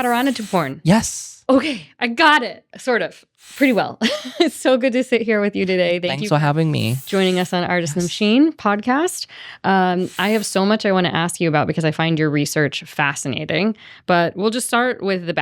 Pataranutaporn. Yes. Okay, I got it. Sort of. Pretty well. It's so good to sit here with you today. Thanks for having me. Joining us on Artist and the Machine podcast. I have so much I want to ask you about because I find your research fascinating. But we'll just start with the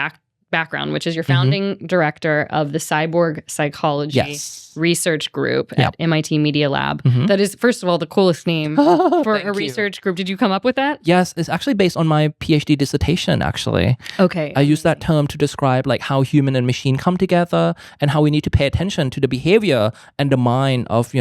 background, which is you're founding director of the Cyborg Psychology Research Group at MIT Media Lab. That is, first of all, the coolest name for a research group. Did you come up with that? Yes, it's actually based on my PhD dissertation, actually. Okay. I use that term to describe like how human and machine come together and how we need to pay attention to the behavior and the mind of,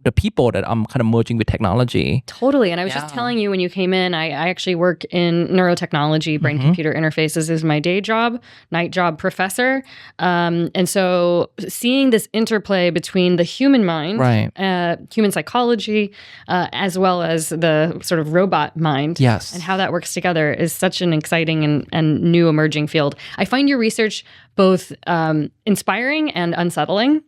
the people that I'm kind of merging with technology. Totally. And I was just telling you when you came in, I actually work in neurotechnology, brain-computer interfaces is my day job, night job professor. And so seeing this interplay between the human mind, human psychology, as well as the sort of robot mind, and how that works together is such an exciting and new emerging field. I find your research both inspiring and unsettling.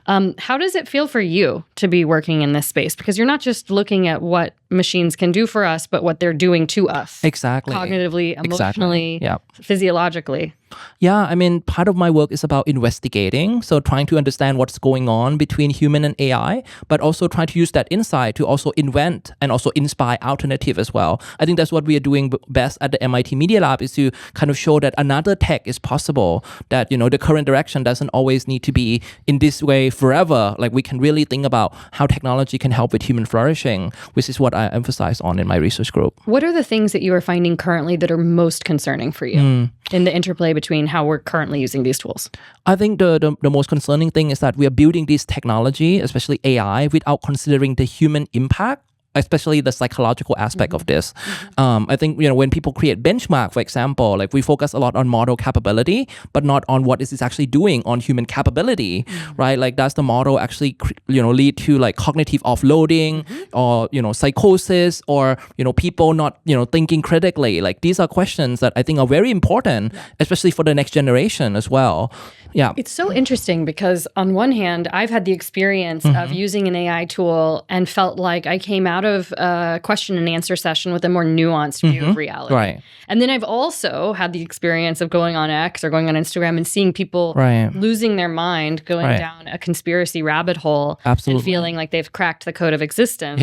How does it feel for you to be working in this space? Because you're not just looking at what machines can do for us, but what they're doing to us. Exactly. Cognitively, emotionally, physiologically. Yeah, I mean, part of my work is about investigating, so trying to understand what's going on between human and AI, but also trying to use that insight to also invent and also inspire alternative as well. I think that's what we are doing best at the MIT Media Lab, is to kind of show that another tech is possible, that, the current direction doesn't always need to be in this way forever. Like, we can really think about how technology can help with human flourishing, which is what I emphasize on in my research group. What are the things that you are finding currently that are most concerning for you in the interplay between how we're currently using these tools? I think the most concerning thing is that we are building this technology, especially AI, without considering the human impact, especially the psychological aspect of this. I think, when people create benchmark, for example, like we focus a lot on model capability, but not on what is this actually doing on human capability, right? Like, does the model actually, lead to like cognitive offloading or, psychosis or, people not, thinking critically? Like, these are questions that I think are very important, especially for the next generation as well. Yeah. It's so interesting because on one hand, I've had the experience of using an AI tool and felt like I came out of a question and answer session with a more nuanced view of reality. Right. And then I've also had the experience of going on X or going on Instagram and seeing people losing their mind, going down a conspiracy rabbit hole and feeling like they've cracked the code of existence.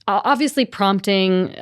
Obviously prompting,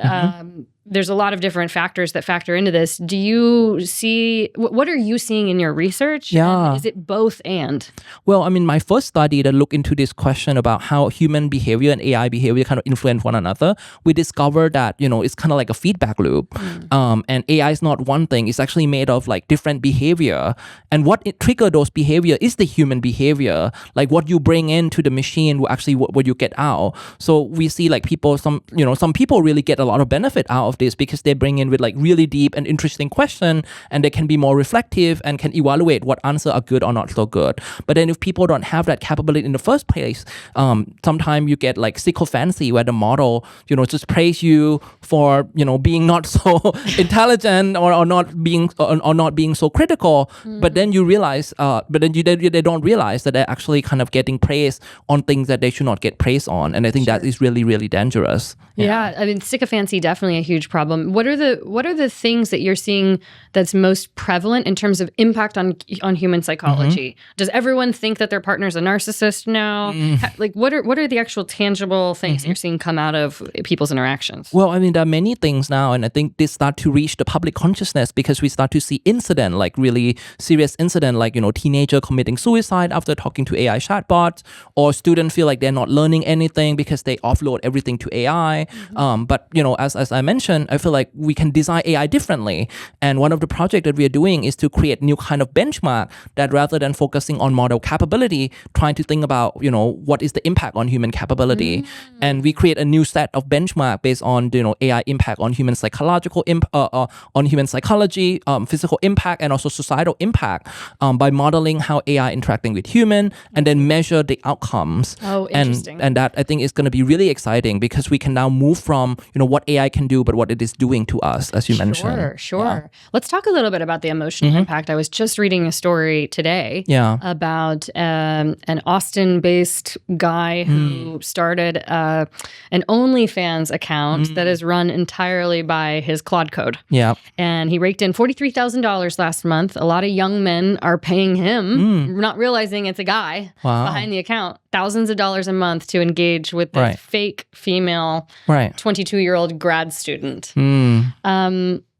there's a lot of different factors that factor into this. Do you see, what are you seeing in your research? Yeah. And is it both and? Well, I mean, my first study that looked into this question about how human behavior and AI behavior kind of influence one another, we discovered that, it's kind of like a feedback loop. And AI is not one thing. It's actually made of like different behavior. And what trigger those behavior is the human behavior. Like what you bring into the machine will actually what you get out. So we see like some people really get a lot of benefit out of this because they bring in with like really deep and interesting question, and they can be more reflective and can evaluate what answer are good or not so good. But then if people don't have that capability in the first place, sometimes you get like sycophancy, where the model, just praise you for, being not so intelligent or not being so critical. But then you realize, they don't realize that they're actually kind of getting praise on things that they should not get praise on. And I think that is really, really dangerous. Yeah, I mean, sycophancy, definitely a huge problem. What are the things that you're seeing that's most prevalent in terms of impact on human psychology? Does everyone think that their partner's a narcissist now? Like, what are the actual tangible things that you're seeing come out of people's interactions? Well, I mean, there are many things now, and I think they start to reach the public consciousness because we start to see incident, like really serious incident, like, teenager committing suicide after talking to AI chatbots, or students feel like they're not learning anything because they offload everything to AI. But, as I mentioned, I feel like we can design AI differently. And one of the projects that we are doing is to create new kind of benchmark that, rather than focusing on model capability, trying to think about, what is the impact on human capability. And we create a new set of benchmark based on, AI impact on human psychological on human psychology, physical impact, and also societal impact by modeling how AI interacting with human, and then measure the outcomes. Oh, interesting. And that I think is going to be really exciting because we can now move from, what AI can do, but what what it is doing to us, as you mentioned. Sure. Yeah. Let's talk a little bit about the emotional impact. I was just reading a story today about an Austin-based guy who started an OnlyFans account that is run entirely by his Claude code. Yeah. And he raked in $43,000 last month. A lot of young men are paying him, not realizing it's a guy behind the account, thousands of dollars a month to engage with this fake female 22-year-old grad student.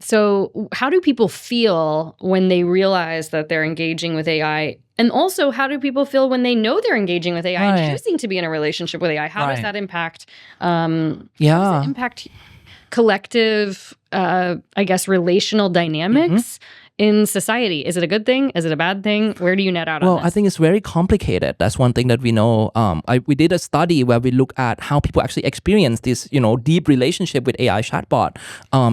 So how do people feel when they realize that they're engaging with AI? And also, how do people feel when they know they're engaging with AI and choosing to be in a relationship with AI? How does that impact collective, I guess, relational dynamics in society? Is it a good thing? Is it a bad thing? Where do you net out on this? Well, I think it's very complicated. That's one thing that we know. We did a study where we look at how people actually experience this, deep relationship with AI chatbot.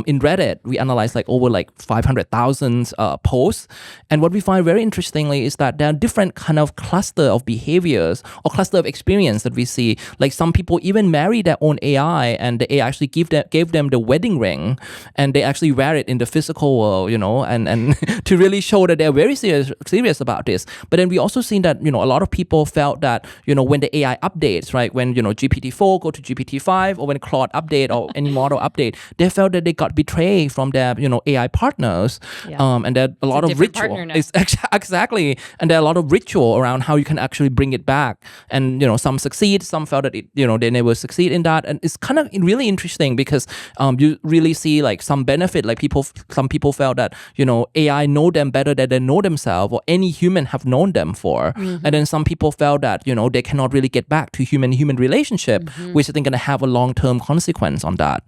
In Reddit, we analyzed over 500,000 posts. And what we find very interestingly is that there are different kind of cluster of behaviors or cluster of experience that we see. Like some people even marry their own AI, and the AI actually gave them the wedding ring, and they actually wear it in the physical world, and to really show that they're very serious about this. But then we also seen that, a lot of people felt that, when the AI updates, right, when, GPT-4 go to GPT-5, or when Claude update or any model update, they felt that they got betrayed from their, AI partners. And there are a lot of ritual. Exactly. And there are a lot of ritual around how you can actually bring it back. And, some succeed, some felt that, they never succeed in that. And it's kind of really interesting because you really see some benefit, some people felt that, AI know them better than they know themselves, or any human have known them for. And then some people felt that, they cannot really get back to human relationship, which I think going to have a long-term consequence on that.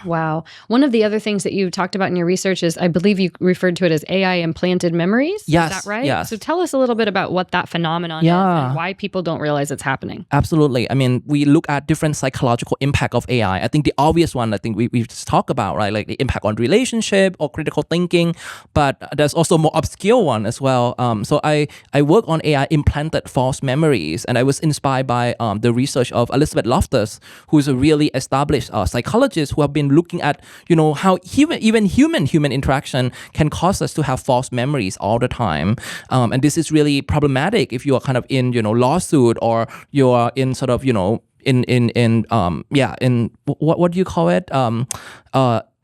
Wow. One of the other things that you talked about in your research is, I believe you referred to it as AI implanted memories. Yes. Is that right? Yes. So tell us a little bit about what that phenomenon is and why people don't realize it's happening. Absolutely. I mean, we look at different psychological impact of AI. I think the obvious one, we just talked about, right? Like the impact on relationship or critical thinking. But there's also a more obscure one as well. So I work on AI implanted false memories, and I was inspired by the research of Elizabeth Loftus, who is a really established psychologist who have been looking at, how human interaction can cause us to have false memories all the time. And this is really problematic if you are kind of in, lawsuit, or you are in sort of, in what do you call it?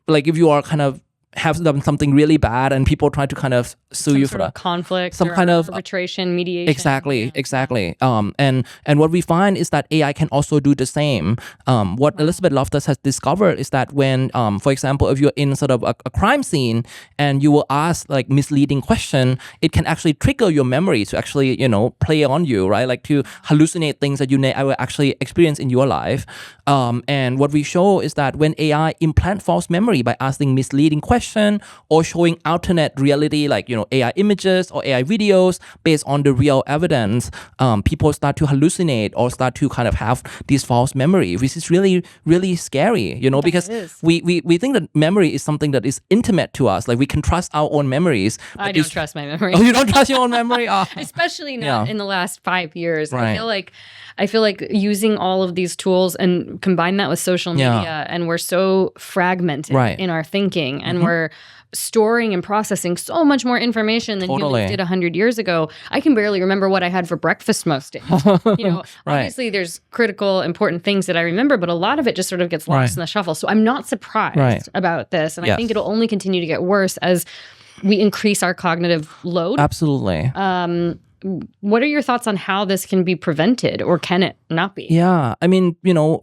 Like if you are kind of have done something really bad and people try to kind of sue you for that conflict, some kind of arbitration, mediation. Exactly. And what we find is that AI can also do the same. What Elizabeth Loftus has discovered is that when, for example, if you're in sort of a crime scene and you will ask misleading question, it can actually trigger your memory to actually, play on you, right? Like to hallucinate things that you never actually experience in your life. And what we show is that when AI implant false memory by asking misleading questions, or showing alternate reality, AI images or AI videos based on the real evidence, people start to hallucinate or start to kind of have these false memory, which is really, really scary, because we think that memory is something that is intimate to us. Like we can trust our own memories. I don't trust my memory. Oh, you don't trust your own memory? Especially not in the last 5 years. Right. I feel like using all of these tools and combine that with social media, and we're so fragmented in our thinking, and we're storing and processing so much more information than humans did 100 years ago. I can barely remember what I had for breakfast most days. Obviously there's critical, important things that I remember, but a lot of it just sort of gets lost in the shuffle. So I'm not surprised about this. And I think it'll only continue to get worse as we increase our cognitive load. Absolutely. What are your thoughts on how this can be prevented, or can it not be? Yeah, I mean,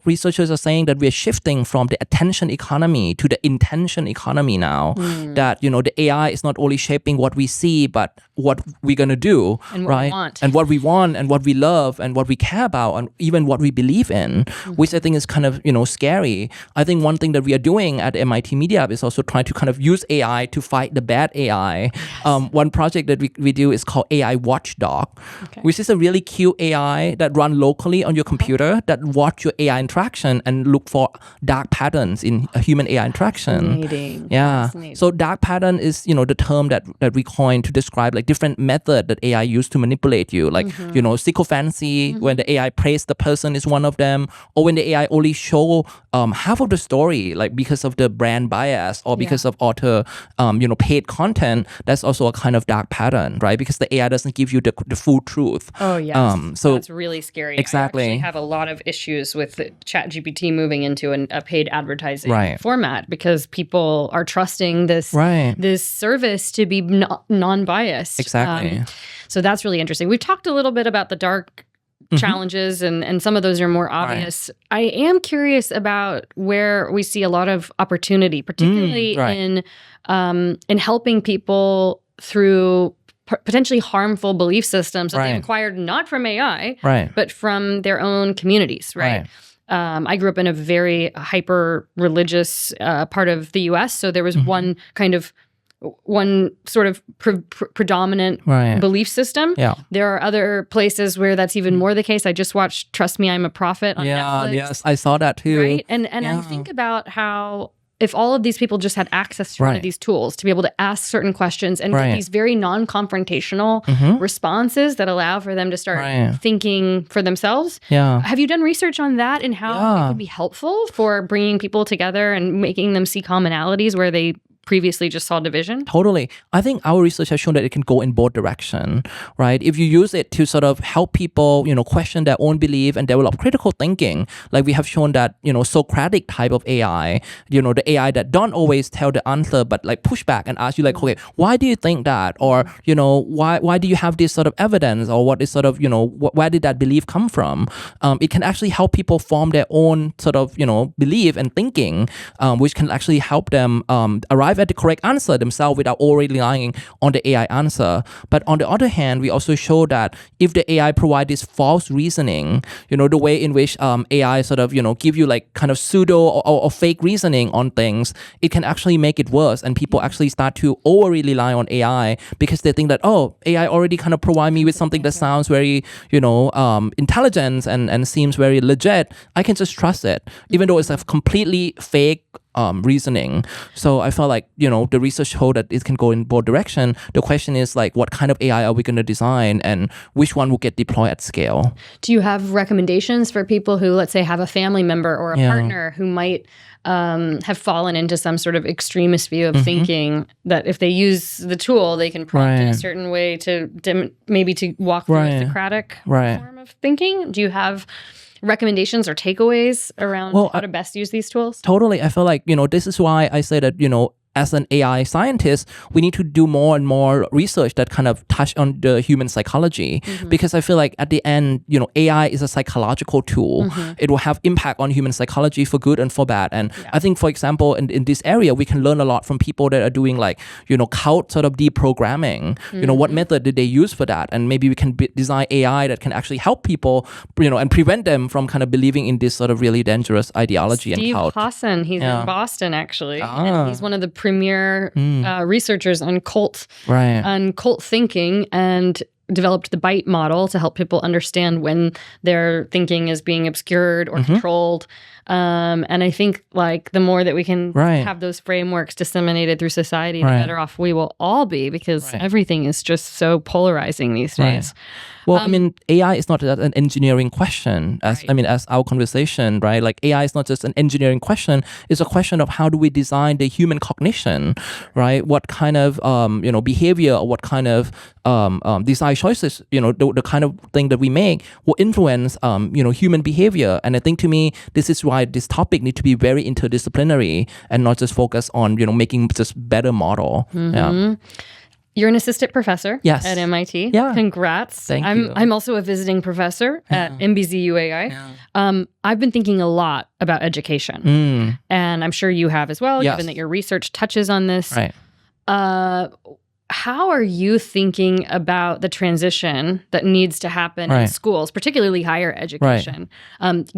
researchers are saying that we're shifting from the attention economy to the intention economy now. That, the AI is not only shaping what we see, but what we're going to do, and what we want. And what we want, and what we love, and what we care about, and even what we believe in, which I think is kind of, scary. I think one thing that we are doing at MIT Media Lab is also trying to kind of use AI to fight the bad AI. One project that we do is called AI Watchdog. watchdog, which is a really cute AI that run locally on your computer that watch your AI interaction and look for dark patterns in a human AI interaction. Fascinating. So dark pattern is, the term that we coined to describe like different method that AI use to manipulate you. Like, sycophancy, when the AI praise the person is one of them, or when the AI only show half of the story, like because of the brand bias or because of author, paid content. That's also a kind of dark pattern, right? Because the AI doesn't give you the full truth. Oh, yes. So that's really scary. Exactly. I actually have a lot of issues with ChatGPT moving into a paid advertising format because people are trusting this service to be non-biased. Exactly. So that's really interesting. We've talked a little bit about the dark challenges and some of those are more obvious. I am curious about where we see a lot of opportunity, particularly in helping people through potentially harmful belief systems that they've acquired not from AI, but from their own communities, I grew up in a very hyper-religious part of the U.S., so there was one sort of predominant belief system. There are other places where that's even more the case. I just watched Trust Me, I'm a Prophet on Netflix. Yes, I saw that too. Right? And I think about how if all of these people just had access to one of these tools to be able to ask certain questions and get these very non-confrontational responses that allow for them to start thinking for themselves. Have you done research on that and how it could be helpful for bringing people together and making them see commonalities where they previously just saw division? Totally. I think our research has shown that it can go in both directions, right? If you use it to sort of help people, question their own belief and develop critical thinking, like we have shown that, Socratic type of AI, the AI that don't always tell the answer, but like push back and ask you like, okay, why do you think that? Or, why do you have this sort of evidence? Or what is sort of, where did that belief come from? It can actually help people form their own sort of, belief and thinking, which can actually help them arrive at the correct answer themselves without already relying on the AI answer. But on the other hand, we also show that if the AI provide this false reasoning, the way in which AI sort of, give you like kind of pseudo or fake reasoning on things, it can actually make it worse. And people actually start to overly rely on AI because they think that, AI already kind of provide me with something that sounds very, intelligent and seems very legit. I can just trust it, even though it's a completely fake reasoning. So I felt like, the research showed that it can go in both directions. The question is like, what kind of AI are we going to design and which one will get deployed at scale? Do you have recommendations for people who, let's say, have a family member or a partner who might have fallen into some sort of extremist view of thinking that if they use the tool, they can prompt in a certain way to maybe to walk through a Socratic form of thinking? Do you have recommendations or takeaways around how to best use these tools? Totally. I feel like, this is why I say that, as an AI scientist, we need to do more and more research that kind of touch on the human psychology, because I feel like at the end, AI is a psychological tool. It will have impact on human psychology for good and for bad. And I think, for example, in this area, we can learn a lot from people that are doing like, cult sort of deprogramming. What method did they use for that? And maybe we can design AI that can actually help people, and prevent them from kind of believing in this sort of really dangerous ideology and cult. Steve Hassan, he's in Boston actually, and he's one of the premier researchers on cult thinking, and developed the BITE model to help people understand when their thinking is being obscured or controlled. And I think like the more that we can have those frameworks disseminated through society, the better off we will all be, because everything is just so polarizing these days. Well, I mean, AI is not an engineering question, as our conversation, right? Like AI is not just an engineering question; it's a question of how do we design the human cognition, right? What kind of behavior or what kind of design choices, the kind of thing that we make will influence human behavior. And I think to me, this is why this topic needs to be very interdisciplinary and not just focus on making just better model. You're an assistant professor at MIT. Yeah. Congrats. Thank you. I'm also a visiting professor at MBZUAI. I've been thinking a lot about education. And I'm sure you have as well, given that your research touches on this. How are you thinking about the transition that needs to happen in schools, particularly higher education,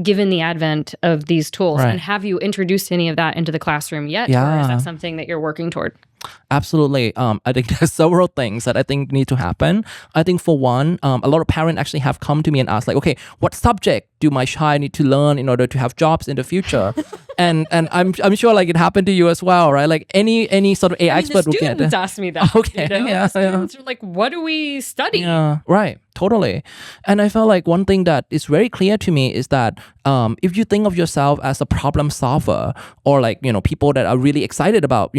given the advent of these tools? And have you introduced any of that into the classroom yet? Or is that something that you're working toward? Absolutely. I think there's several things that I think need to happen. I think for one, a lot of parents actually have come to me and asked like, okay, what subject do my child need to learn in order to have jobs in the future? and I'm sure like it happened to you as well, right? Like any sort of AI expert would get. The students ask me that. Okay. The students are like, what do we study? Yeah. Right. Totally. And I felt like one thing that is very clear to me is that if you think of yourself as a problem solver or like, people that are really excited about,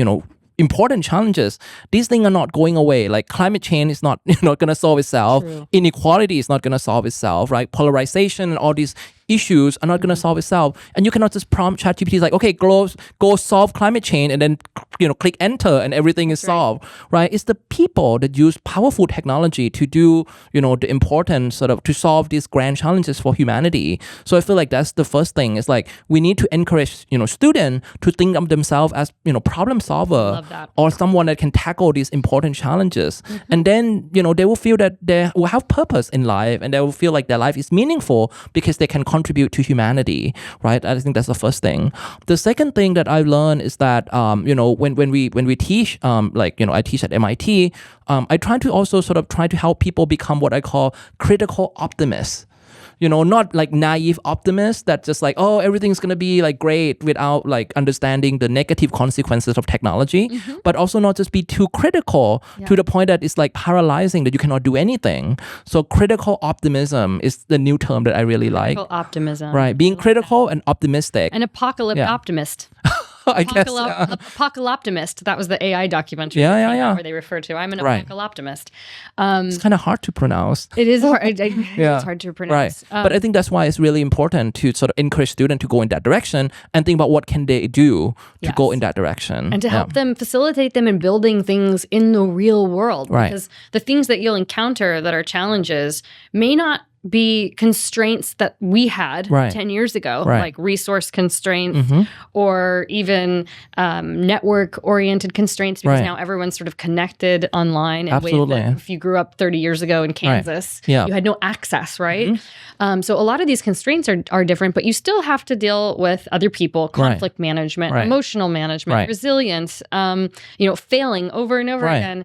important challenges, these things are not going away. Like climate change is not going to solve itself. True. Inequality is not going to solve itself, right? Polarization and all these issues are not going to solve itself. And you cannot just prompt ChatGPT like, okay, go solve climate change and then, click enter and everything is solved, right? It's the people that use powerful technology to do, the important sort of to solve these grand challenges for humanity. So I feel like that's the first thing. It's like we need to encourage, students to think of themselves as, problem solver or someone that can tackle these important challenges. And then, they will feel that they will have purpose in life and they will feel like their life is meaningful because they can contribute to humanity, right? I think that's the first thing. The second thing that I've learned is that, when we teach, I teach at MIT, I try to also sort of try to help people become what I call critical optimists. Not like naive optimists that just like, oh, everything's going to be like great without like understanding the negative consequences of technology, but also not just be too critical to the point that it's like paralyzing that you cannot do anything. So critical optimism is the new term that I really like. Critical optimism. Right. Being critical and optimistic. An apocalypse optimist. I guess. Apocalyptimist. That was the AI documentary. Where they refer to. I'm an apocalyptimist. It's kind of hard to pronounce. It is hard. It's hard to pronounce. Right. But I think that's why it's really important to sort of encourage students to go in that direction and think about what can they do to go in that direction. And to help them, facilitate them in building things in the real world. Right. Because the things that you'll encounter that are challenges may not be constraints that we had 10 years ago, like resource constraints or even network-oriented constraints, because now everyone's sort of connected online in ways that if you grew up 30 years ago in Kansas, you had no access, right? So a lot of these constraints are different, but you still have to deal with other people, conflict management, emotional management, resilience, failing over and over again.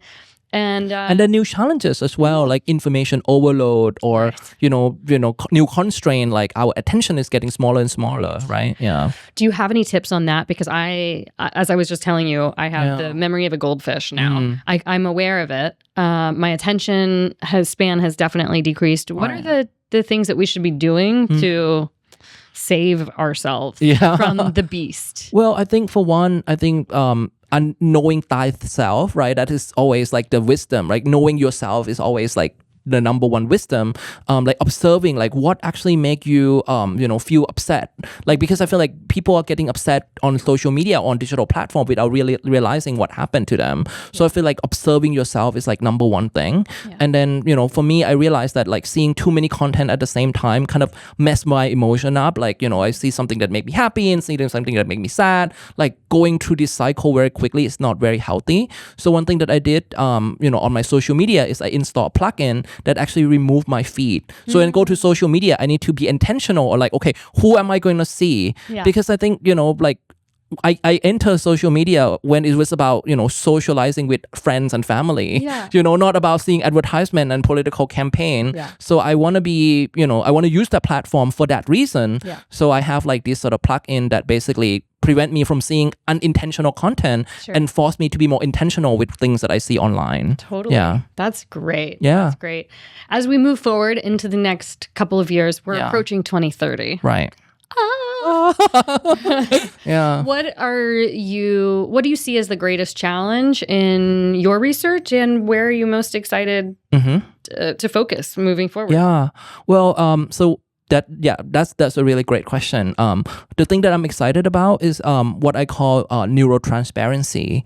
And then new challenges as well, like information overload or new constraint, like our attention is getting smaller and smaller, right? Yeah. Do you have any tips on that? Because as I was just telling you, I have the memory of a goldfish now. I'm aware of it. My attention span has definitely decreased. What are the things that we should be doing to save ourselves from the beast? Well, I think for one, and knowing thyself, right? That is always like the wisdom, right? Knowing yourself is always like the number one wisdom, like observing like what actually make you feel upset, like because I feel like people are getting upset on social media, on digital platform without really realizing what happened to them. So I feel like observing yourself is like number one thing. And then for me, I realized that like seeing too many content at the same time kind of mess my emotion up. Like I see something that make me happy and see something that make me sad. Like going through this cycle very quickly is not very healthy. So one thing that I did on my social media is I installed a plugin that actually remove my feed. So when I go to social media, I need to be intentional or like, okay, who am I going to see? Because I think, like I enter social media when it was about, socializing with friends and family, not about seeing advertisement and political campaign. So I want to be, I want to use that platform for that reason. So I have like this sort of plugin that basically prevent me from seeing unintentional content and force me to be more intentional with things that I see online. Totally. Yeah. That's great. Yeah. That's great. As we move forward into the next couple of years, we're approaching 2030. Right. Yeah. What do you see as the greatest challenge in your research, and where are you most excited to focus moving forward? Yeah. Well, so that's a really great question. The thing that I'm excited about is what I call neurotransparency.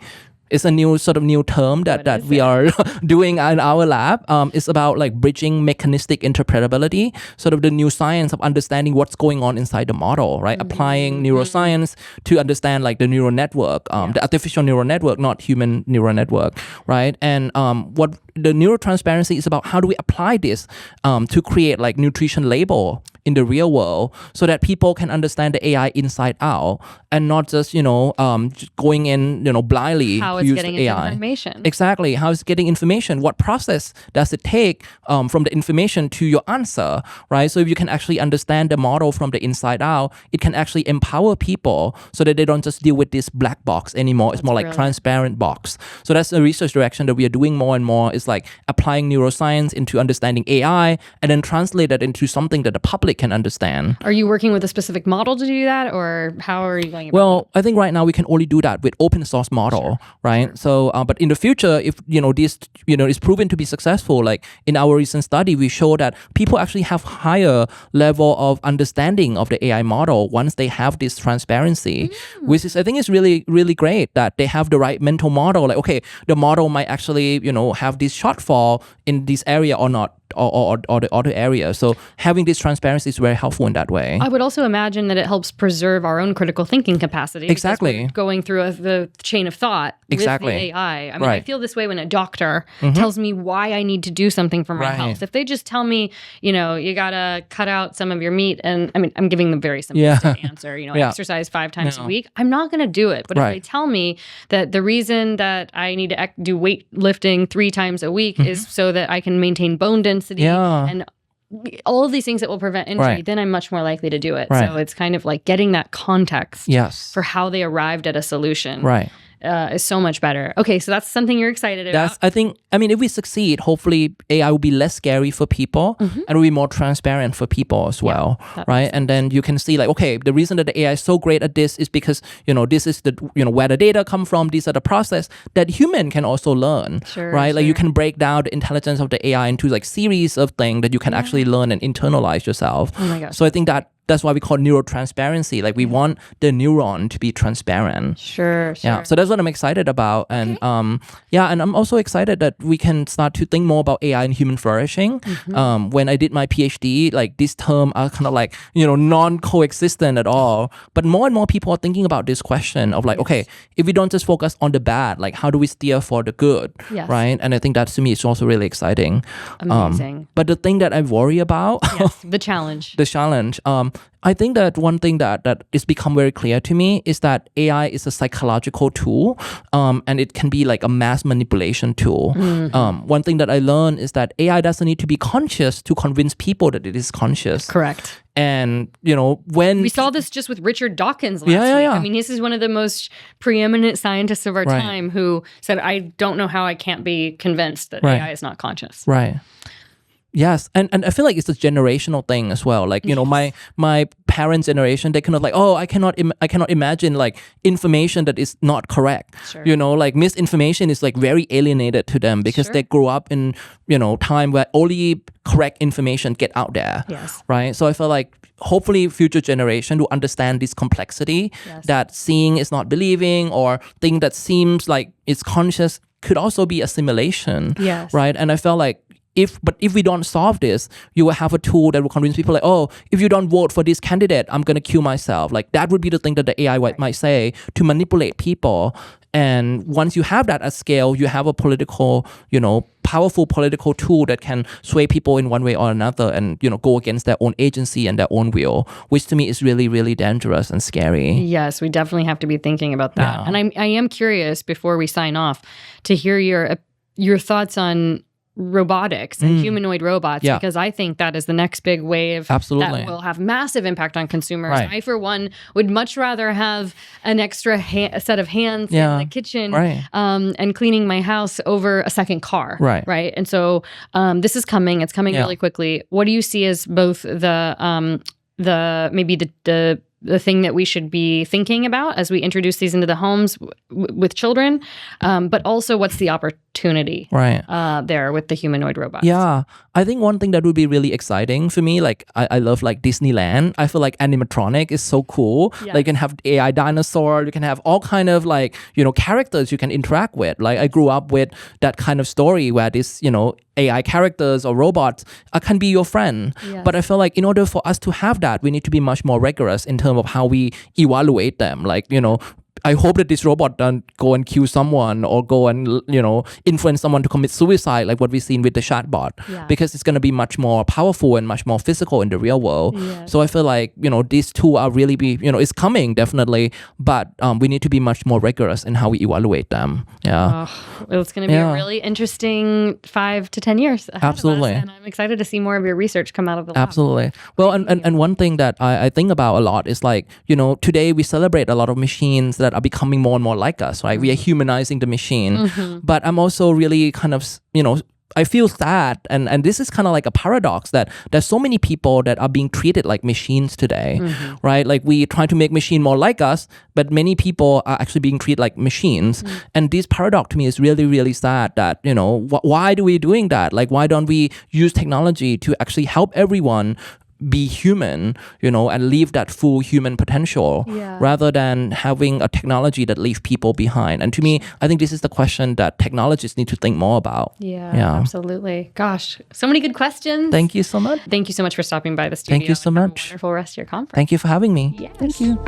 It's a new term that we are doing in our lab. It's about like bridging mechanistic interpretability, sort of the new science of understanding what's going on inside the model, right? Applying neuroscience to understand like the neural network, the artificial neural network, not human neural network, right? And what the neurotransparency is about, how do we apply this to create like nutrition label in the real world so that people can understand the AI inside out and not just, just going in, blindly How to it's use getting the its AI. information. Exactly. How it's getting information. What process does it take from the information to your answer, right? So if you can actually understand the model from the inside out, it can actually empower people so that they don't just deal with this black box anymore. It's more like transparent box. So that's a research direction that we are doing more and more, is like applying neuroscience into understanding AI and then translate that into something that the public can understand. Are you working with a specific model to do that, or how are you going about Well, I think right now we can only do that with open source model, right? Sure. So, but in the future, if this is proven to be successful, like in our recent study, we show that people actually have higher level of understanding of the AI model once they have this transparency, which is, I think, is really, really great that they have the right mental model. Like, okay, the model might actually, have this shortfall in this area or not. Or the other area. So having this transparency is very helpful in that way. I would also imagine that it helps preserve our own critical thinking capacity. Exactly. Going through the chain of thought with the AI. I mean, I feel this way when a doctor tells me why I need to do something for my health. If they just tell me, you gotta cut out some of your meat, and I mean, I'm giving them very simplistic answer. Exercise 5 times a week. I'm not gonna do it. But if they tell me that the reason that I need to do weightlifting 3 times a week is so that I can maintain bone density and all of these things that will prevent injury, then I'm much more likely to do it. So it's kind of like getting that context for how they arrived at a solution. Is so much better. Okay, so that's something you're excited about. If we succeed, hopefully AI will be less scary for people and will be more transparent for people as well, right? And then you can see like, okay, the reason that the AI is so great at this is because, this is the, where the data come from, these are the process that human can also learn, right? Like you can break down the intelligence of the AI into like series of things that you can actually learn and internalize yourself. Oh my gosh. So I think that's why we call neurotransparency. Like we want the neuron to be transparent. Sure. Yeah. So that's what I'm excited about. And and I'm also excited that we can start to think more about AI and human flourishing. When I did my PhD, like this term are kind of like, non-coexistent at all. But more and more people are thinking about this question of like, okay, if we don't just focus on the bad, like how do we steer for the good? Right. And I think that to me is also really exciting. Amazing. But the thing that I worry about, the challenge. I think that one thing that is become very clear to me is that AI is a psychological tool, and it can be like a mass manipulation tool. One thing that I learned is that AI doesn't need to be conscious to convince people that it is conscious. Correct. And, when... We saw this just with Richard Dawkins last week. I mean, this is one of the most preeminent scientists of our time who said, I don't know how I can't be convinced that AI is not conscious. Right. Yes, and I feel like it's a generational thing as well. Like my parents' generation, they kind of like, I cannot imagine like information that is not correct. Like misinformation is like very alienated to them because they grew up in time where only correct information get out there. Right. So I feel like hopefully future generation will understand this complexity that seeing is not believing, or thing that seems like it's conscious could also be assimilation. Right. And I felt like if we don't solve this, you will have a tool that will convince people like, if you don't vote for this candidate, I'm going to kill myself. Like that would be the thing that the AI might say to manipulate people. And once you have that at scale, you have a political, powerful political tool that can sway people in one way or another and, go against their own agency and their own will, which to me is really, really dangerous and scary. Yes, we definitely have to be thinking about that. Yeah. And I am curious, before we sign off, to hear your thoughts on robotics and humanoid robots, because I think that is the next big wave that will have massive impact on consumers. I, for one, would much rather have an extra set of hands in the kitchen and cleaning my house over a second car. Right. And so this is coming. It's coming really quickly. What do you see as both the thing that we should be thinking about as we introduce these into the homes with children, but also what's the opportunity there with the humanoid robots? Yeah, I think one thing that would be really exciting for me, like I love like Disneyland. I feel like animatronic is so cool. Like you can have AI dinosaur, you can have all kind of like, characters you can interact with. Like I grew up with that kind of story where this, AI characters or robots can be your friend. But I feel like in order for us to have that, we need to be much more rigorous in terms of how we evaluate them. Like, I hope that this robot don't go and kill someone or go and, influence someone to commit suicide like what we've seen with the chatbot. Yeah. Because it's going to be much more powerful and much more physical in the real world. Yes. So I feel like, these two are really it's coming definitely, but we need to be much more rigorous in how we evaluate them. Yeah. Well, it's going to be a really interesting 5 to 10 years ahead Absolutely. of us, and I'm excited to see more of your research come out of the lab. Absolutely. Well, and one thing that I think about a lot is like, today we celebrate a lot of machines that are becoming more and more like us, right? We are humanizing the machine. But I'm also really kind of, I feel sad, and this is kind of like a paradox that there's so many people that are being treated like machines today, right? Like we try to make machine more like us, but many people are actually being treated like machines. And this paradox to me is really, really sad that, why do we doing that? Like, why don't we use technology to actually help everyone be human, and leave that full human potential rather than having a technology that leaves people behind. And to me, I think this is the question that technologists need to think more about. Yeah, absolutely. Gosh, so many good questions. Thank you so much. Thank you so much for stopping by the studio. Thank you so much. Have a wonderful rest of your conference. Thank you for having me. Yes. Thank you.